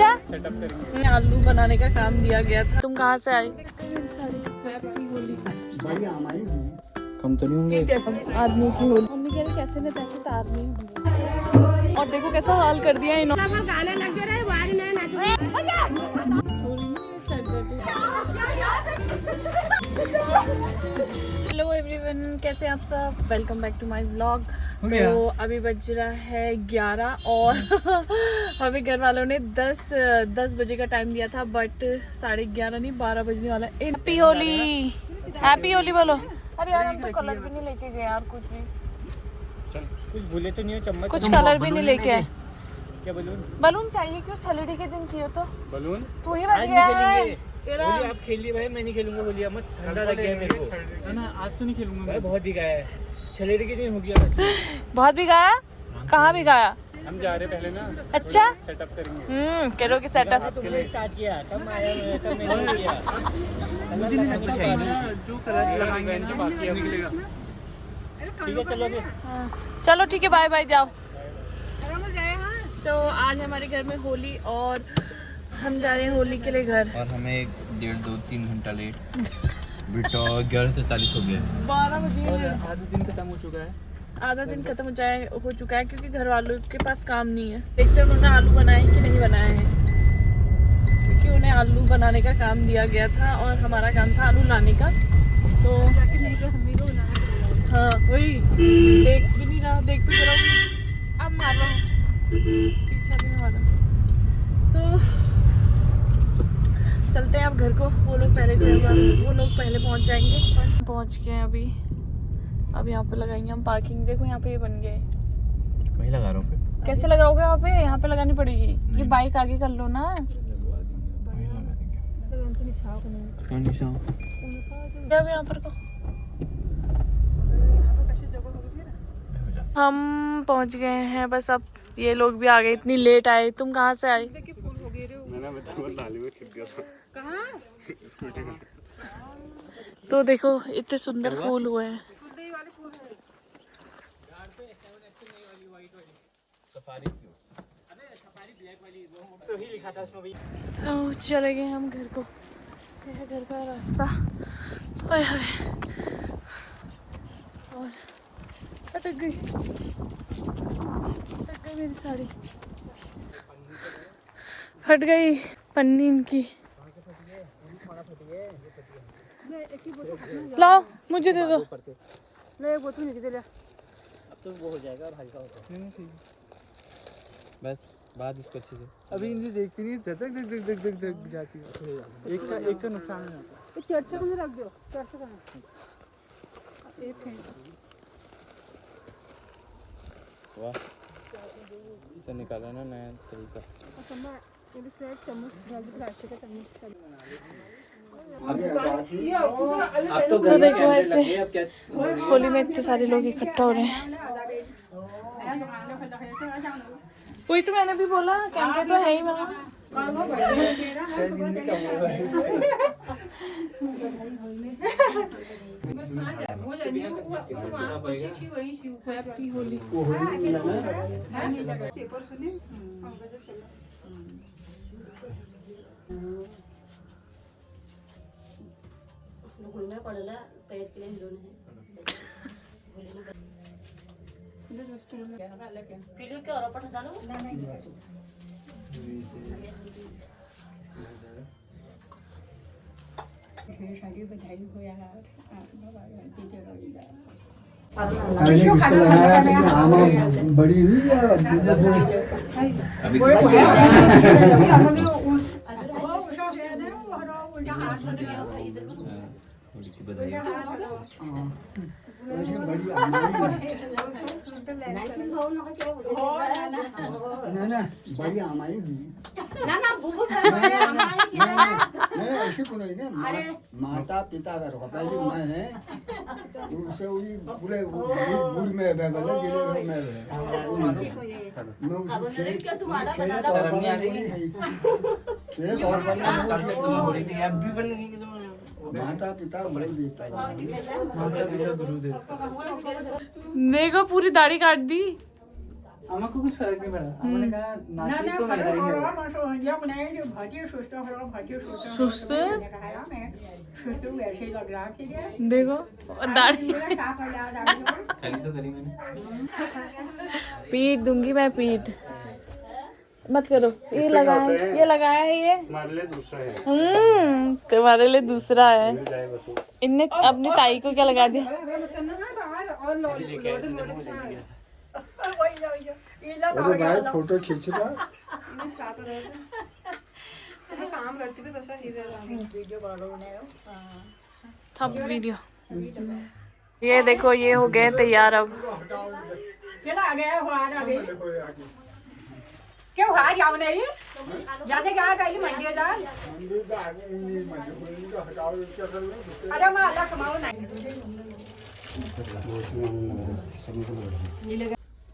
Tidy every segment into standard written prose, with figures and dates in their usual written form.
अच्छा सेटअप करेंगे। आलू बनाने का काम दिया गया था। तुम कहाँ से आई? कम तो नहीं होंगे आदमी की होली। मम्मी कह रही कैसे न तैसे तारनी होंगे। और देखो कैसा हाल कर दिया इन्होंने। गाने लग रहे हेलो एवरीवन, कैसे आप सब? Welcome back to my vlog. तो अभी बज रहा है 11 और हमें घर वालों ने 10 बजे का टाइम दिया था, बट 11:30 नहीं 12 बजने वाला है। हैप्पी होली, हैप्पी होली बोलो। अरे यार हम तो कलर भी नहीं लेके गए यार, कुछ भी। चल, कुछ भूले तो नहीं हो? चम्मच कुछ कलर भी नहीं लेके आए। क्या बलून? बलून चाहिए क्यों? छलेडी के दिन चाहिए तो बलून तू ही बच गया है तेरा। बोलिए आप खेलिए भाई, मैं नहीं खेलूंगा। बोलिए मत, ठंडा लग गया मेरे को ना। आज तो नहीं खेलूंगा भाई, बहुत दिखाया है। छलेडी के दिन हो गया। बहुत भी गाया? कहाँ भी गाया? हम जा रहे पहले ना। अच्छा सेटअप करेंगे। करोगे सेटअप? तुमने स्टार्ट किया, तब आया मैं, तब मैंने नहीं किया। मुझे नहीं पता जो कलर लगाएंगे ना बाकी अब निकलेगा। ठीक है चलो अभी। चलो ठीक है, बाय बाय, जाओ। तो आज हमारे घर में होली और हम जा रहे हैं होली के लिए घर। और हमें 1.5-2-3 घंटा लेट बेटा 11:43 हो गया। 12 बजे आधा दिन खत्म हो चुका है। आधा दिन खत्म हो चुका है क्योंकि घर वालों के पास काम नहीं है। देखते हैं उन्होंने आलू बनाए कि नहीं बनाए हैं, क्योंकि उन्हें आलू बनाने का काम दिया गया था और हमारा काम था आलू लाने का। तो हाँ वही, देख भी नहीं रहा, देख तो जरा अब मार रहा हूँ पीछे भी नहीं मारा। तो चलते हैं अब घर को। वो लोग पहले पहुंच जाएंगे। पहुंच गए हैं अभी। अब यहाँ पे लगाएंगे हम पार्किंग। देखो यहाँ पे ये बन गए। वही लगा रहा हूँ फिर। कैसे लगाओगे? यहाँ पे लगानी पड़ेगी। ये बाइक आगे कर लो ना। अब यहाँ पर को हम पहुंच गए हैं बस। अब ये लोग भी आ गए, इतनी लेट आए। तुम कहाँ से आए? तो देखो इतने सुंदर फूल हुए हैं। तो चले गए हम घर को। यह है घर का रास्ता। ओए होए, और अटक गई मेरी साड़ी, फट गई पन्नी इनकी। लाओ मुझे दे दो। ले बोतल निकल ले। अब तो वो हो जाएगा और हल्का होगा। नहीं बस बात इसको अच्छे से अभी इन्हें देखती नहीं, धक जाती है। एक का नुकसान नहीं होता। ये चर्चा को रख दो, चर्चा का एक है। वाह, इसे निकाला ना नया तरीका। तो देखो ऐसे होली में इतने सारे लोग इकट्ठा हो रहे हैं। कोई तो मैंने भी बोला कैमरे तो है ही वहाँ। हैप्पी होली। बड़ी हुई बड़ी हमारी ऐसे को नहीं ना, माता पिता का रोका पहले मैं उससे पूरे गुड़ में बगल जिले में मैं उसे खेल तौर पर माता पिता बड़े देता मेरे को पूरी दाढ़ी काट दी। हमको कुछ फर्क नहीं पड़ा, हमने कहा नाटी तो मेरा ही है। सुस्त देखो दाढ़ी खरीद तो करी मैंने। पीट दूंगी मैं, पीट मत करो। ये लगाया है ये हमारे लिए दूसरा है, तुम्हारे लिए दूसरा है। इनने अपनी ताई को क्या लगा दिया? अरे भाई फोटो खींच रहा सब वीडियो। ये देखो ये हो गए तैयार अब। क्यों हार जाओ नहीं जाते क्या कहीं मंडी जा अरे मैं अलग कमाओ नहीं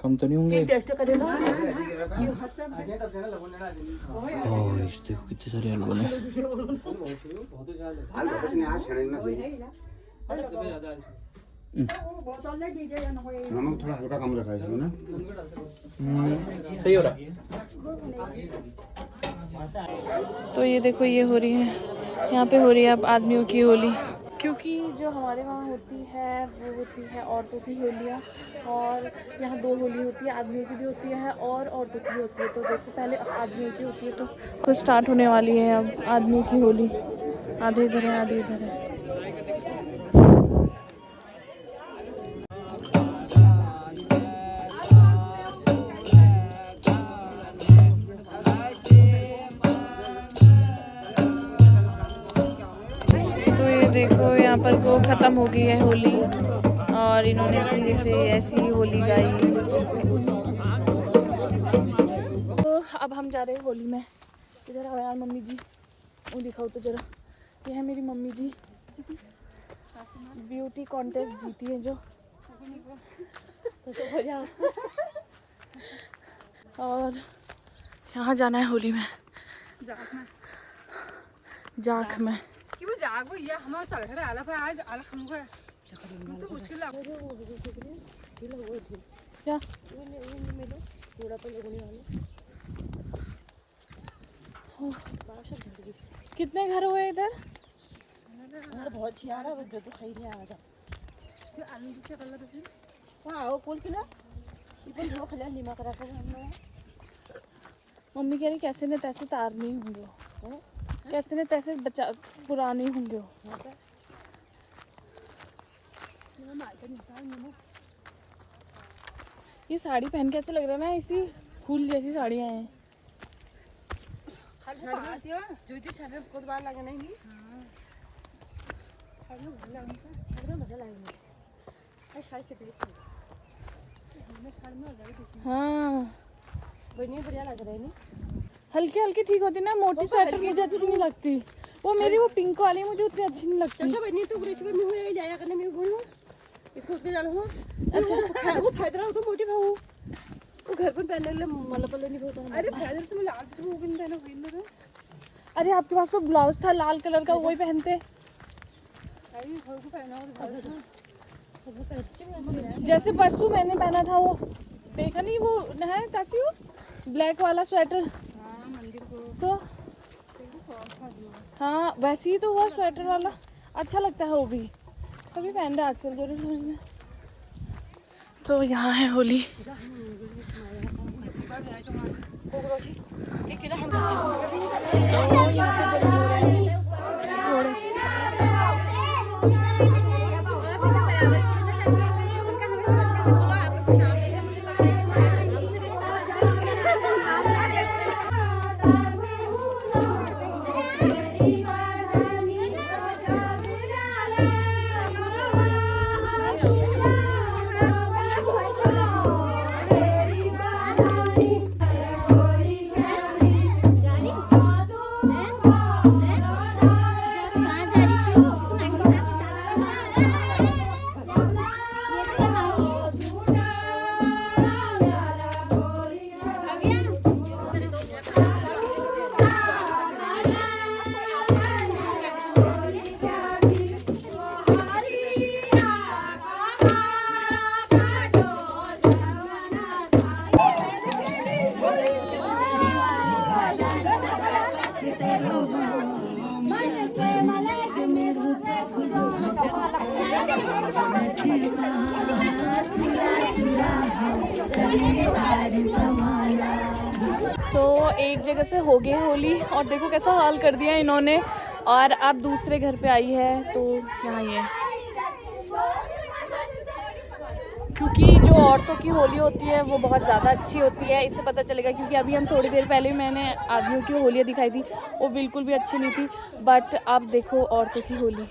कम तो नहीं होंगे? टेस्ट करे ना देखो कितने सारे आलू बने। नमक थोड़ा हल्का कम रखा है इसमें ना। सही हो रहा। तो ये देखो ये हो रही है, यहाँ पे हो रही है अब आदमियों की होली। क्योंकि जो हमारे वहाँ होती है वो होती है औरतों की होलियाँ, और यहाँ 2 होली होती है, आदमियों की भी होती है और औरतों की भी होती है। तो देखो पहले आदमियों की होती है, तो खुद स्टार्ट होने वाली है अब आदमियों की होली। आधे इधर है आधे इधर है। देखो यहाँ पर को ख़त्म हो गई है होली, और इन्होंने धीरे से ऐसी होली गाई। तो अब हम जा रहे हैं होली में। इधर आओ यार मम्मी जी, वो दिखाओ तो जरा। ये है मेरी मम्मी जी, ब्यूटी कॉन्टेस्ट जीती है जो। और यहाँ जाना है होली में, जाख में। कि वो जागो ये हमारा तल है आला पे आज आला हमको तो मुश्किल लग क्या कितने घर हुए इधर? बहुत यार तो खाई नहीं आ रहा आलू के कलर है हां वो कुल किला इवन वो खला नीमा करा कर हमने। मम्मी कह रही कैसे न तैसे तार नहीं होंगे, कैसे न तैसे बच्चा पुराने होंगे। ये साड़ी पहन के ऐसे लग रहा है ना, इसी फूल जैसी साड़ियाँ हैं। हाँ बढ़िया लग रहा है ना, हल्की हल्की ठीक होती ना। मोटी स्वेटर मुझे अच्छी नहीं लगती, वो मेरी वो पिंक वाली मुझे उतनी अच्छी नहीं लगती। अच्छा बनी तो ब्रिज पे मैं हुए जाया करने में बोलूं इसको उसके जाना हुआ। अच्छा वो फायदा हो तो मोटी भाऊ वो घर पे पहनने ले मतलब पहले नहीं होता। अरे फायदा तो मैं लाल से वो भी नहीं पहना हुई ना। अरे आपके पास तो ब्लाउज था लाल कलर का, वही पहनते। अरे भाऊ को पहना हो तो जैसे परसों मैंने पहना था, वो देखा नहीं वो है चाची, वो ब्लैक वाला स्वेटर। हां मंदिर को तो हाँ वैसे ही तो हुआ स्वेटर वाला, अच्छा लगता है वो भी, सभी पहन रहे आजकल जरूर में। तो यहाँ है होली। तो यहाँ पे थोड़े तो एक जगह से हो गई होली और देखो कैसा हाल कर दिया इन्होंने। और अब दूसरे घर पे आई है तो यहाँ ये, क्योंकि जो औरतों की होली होती है वो बहुत ज़्यादा अच्छी होती है, इससे पता चलेगा। क्योंकि अभी हम थोड़ी देर पहले मैंने आदमियों की होलियाँ दिखाई थी, वो बिल्कुल भी अच्छी नहीं थी। बट अब देखो औरतों की होली।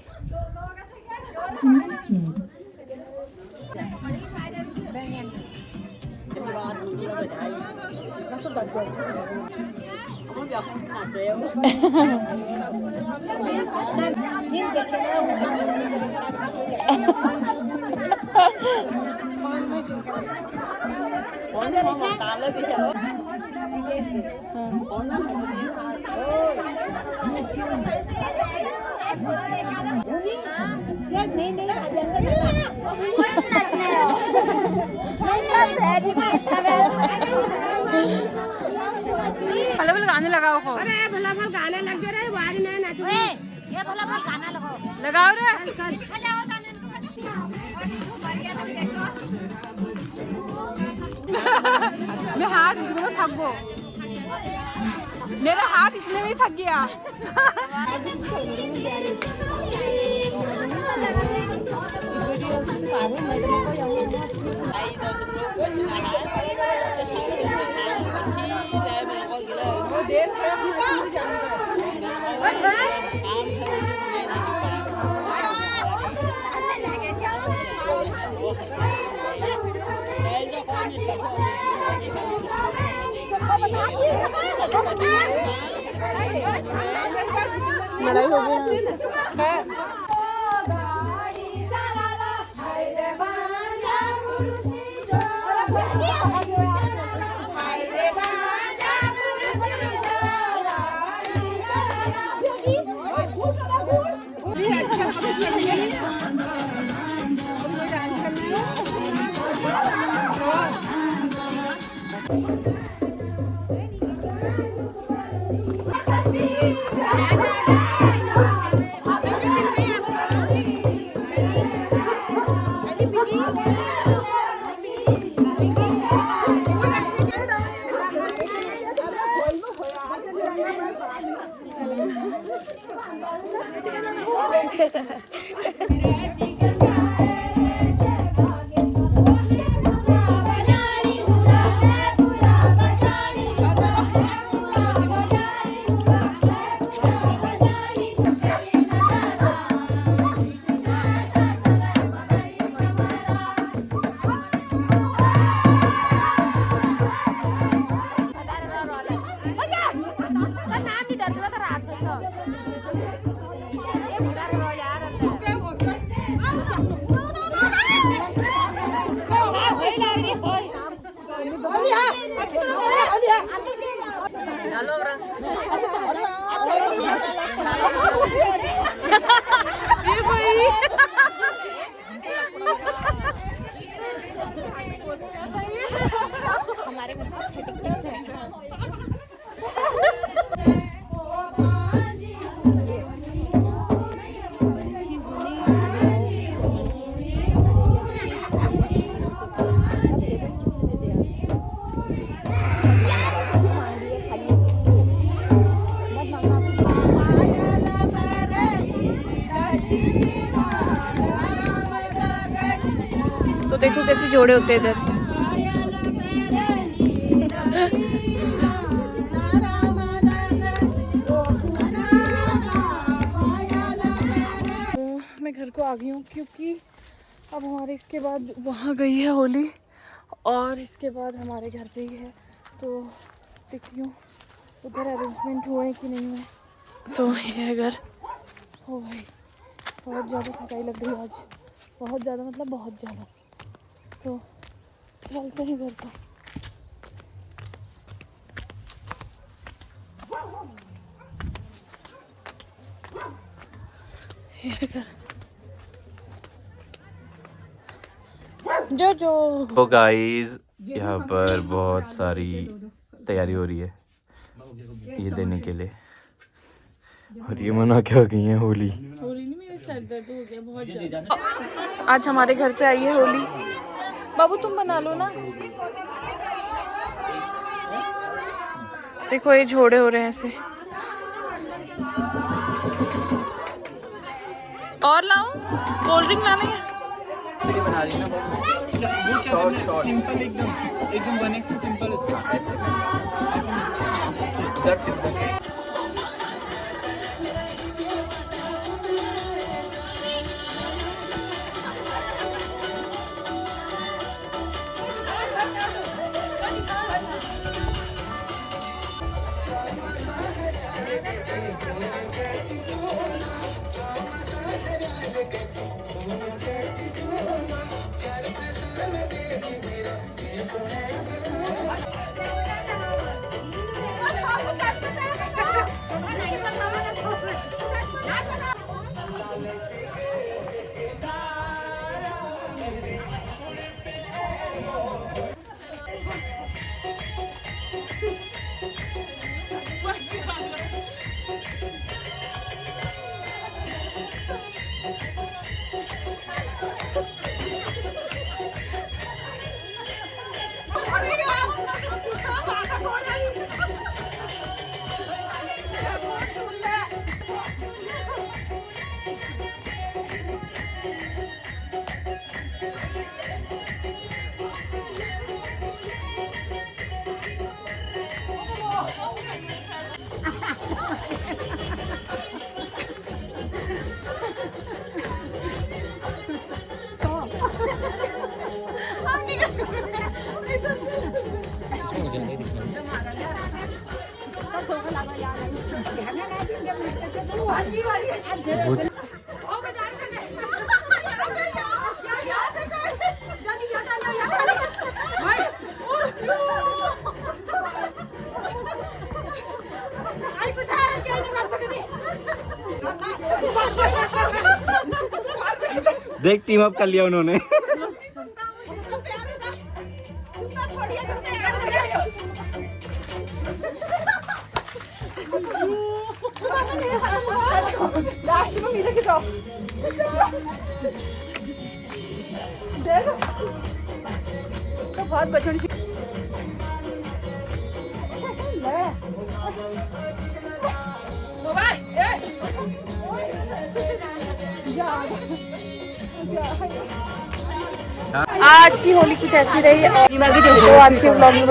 भला भला गाने लगाओ को। अरे भला भला गाना लग जा रहा है, वारी में नाचो। ये भला भला गाना लगाओ रे। मैं हाथ इसमें थक गो, मेरा हाथ इसमें भी थक गया। लड़ाई हो गई। हमारे घर में एस्थेटिक चिप्स है। तो देखो कैसे जोड़े होते हैं इधर। मैं घर को आ गई हूँ क्योंकि अब हमारे इसके बाद वहाँ गई है होली और इसके बाद हमारे घर पे ही है। तो देखती हूँ उधर अरेंजमेंट हुए कि नहीं हुए। तो ये है घर। हो भाई बहुत ज़्यादा थकाई लग रही है आज, बहुत ज़्यादा मतलब बहुत ज़्यादा। तो चलते हैं घर को। ये घर जो तो गाइस यहाँ पर बहुत सारी तैयारी हो रही है ये देने के लिए। और ये मना क्या गई है होली। होली नहीं, मेरे सर दर्द हो गया बहुत ज्यादा। आज हमारे घर पे आई है होली। बाबू तुम बना लो ना। देखो ये झोड़े हो रहे हैं ऐसे। और लाऊं? कोल्ड ड्रिंक लानी है? बना रही ना वो क्या सिंपल एकदम बने से सिंपल ऐसे सिंपल। देख टीम अप कर लिया उन्होंने। बहुत बचन आज की होली कुछ ऐसी रही। तो आज के ब्लॉग में